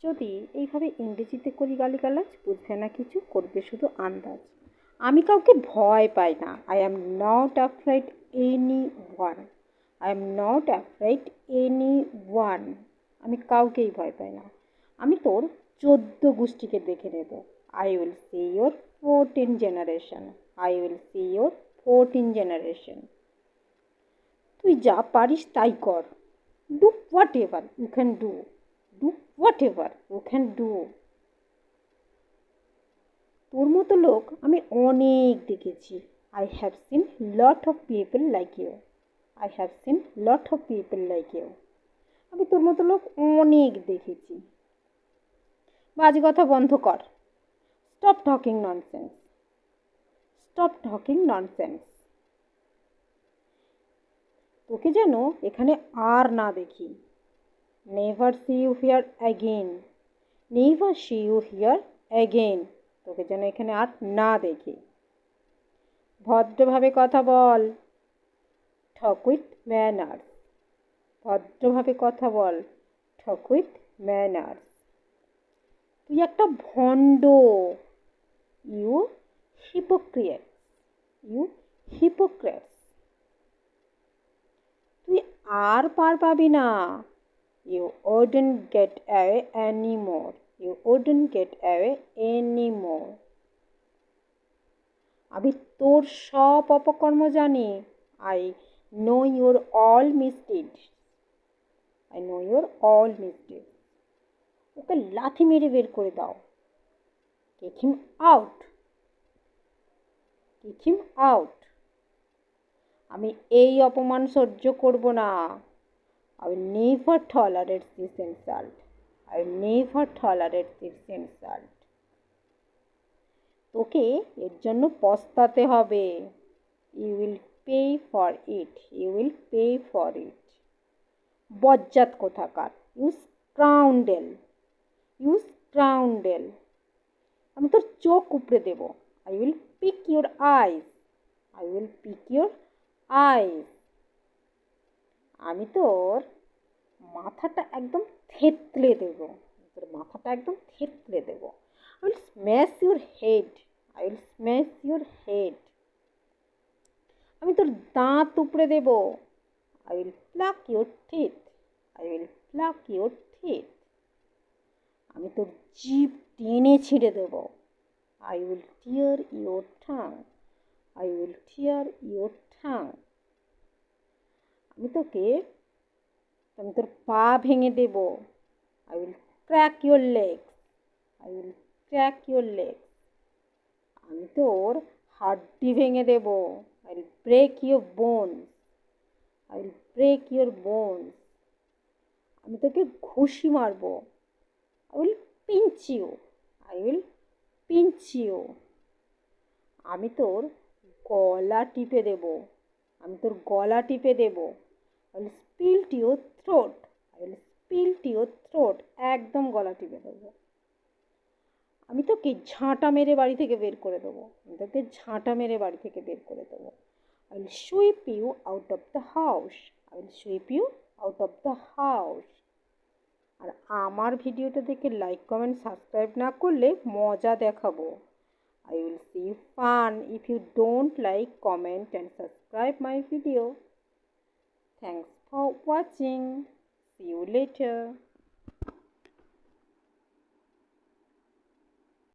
যদি এইভাবে ইংরেজিতে করি গালিগালাজ, বুঝবে না কিছু, করবে শুধু আন্দাজ। আমি কাউকে ভয় পাই না। I am not afraid any one. I am not afraid any one. আমি কাউকেই ভয় পাই না। আমি তোর 14 গোষ্ঠীকে দেখে নেব। I will see your 14 generation. I will see your 14 generation. তুই যা পারিস তাই কর। Do whatever you can do. Do whatever you can do. তোর মতো লোক আমি অনেক দেখেছি। I have seen lot of people like you. I have seen lot of people like you. আমি তোর মতো লোক অনেক দেখেছি। বাজে কথা বন্ধ কর। Stop talking nonsense. Stop talking nonsense. তোকে যেন এখানে আর না দেখি। Never see you here again. Never see you here again. তোকে যেন এখানে আর না দেখি। ভদ্রভাবে কথা বল। Talk with manners. ভদ্রভাবে কথা বল। Talk with manners. তুই একটা ভণ্ড। You hypocrite. You hypocrite. তুই আর পার পাবি না। You wouldn't get away anymore. You wouldn't get away anymore. আমি তোর সব অপকর্ম জানি। I know your all mistakes. I know your all mistakes. ওকে লাথি মেরে বের করে দাও। Kick him out. Kick him out. আমি এই অপমান সহ্য করব না। I will never tolerate this insult. I will never tolerate this insult. তোকে এর জন্য পস্তাতে হবে। You will pay for it. You will pay for it. বজ্জাত কোথাকার। You scoundrel. You scoundrel. আমি তোর চোখ উপড়ে দেব। I will pick your eyes. I will pick your eyes. আমি তোর মাথাটা একদম থেতলে দেব। তোর মাথাটা একদম থেতলে দেব। I will smash your head. I will smash your head. আমি তোর দাঁত উপড়ে দেব। I will pluck your teeth. I will pluck your teeth. আমি তোর জিভ টেনে ছিঁড়ে দেব। I will tear your tongue. I will tear your tongue. আমি তোর পা ভেঙে দেব। I will crack your legs. I will crack your legs. আমি তোর হাড্ডি ভেঙে দেব। I will break your bones. I will break your bones. আমি তোকে ঘুষি মারব। I will pinch you. I will pinch you. আমি তোর গলা টিপে দেব। আমি তোর গলা টিপে দেব। I will split your throat. I will split your throat. একদম গলা টিপে দেবো। আমি তোকে ঝাঁটা মেরে বাড়ি থেকে বের করে দেবো। আমি তোকে ঝাঁটা মেরে বাড়ি থেকে বের করে দেবো। I will sweep you out of the house. I will sweep you out of the house. আর আমার ভিডিওটা দেখে লাইক কমেন্ট সাবস্ক্রাইব না করলে মজা দেখাবো। I will see fun if you don't like, comment and subscribe my video. Thanks for watching. See you later.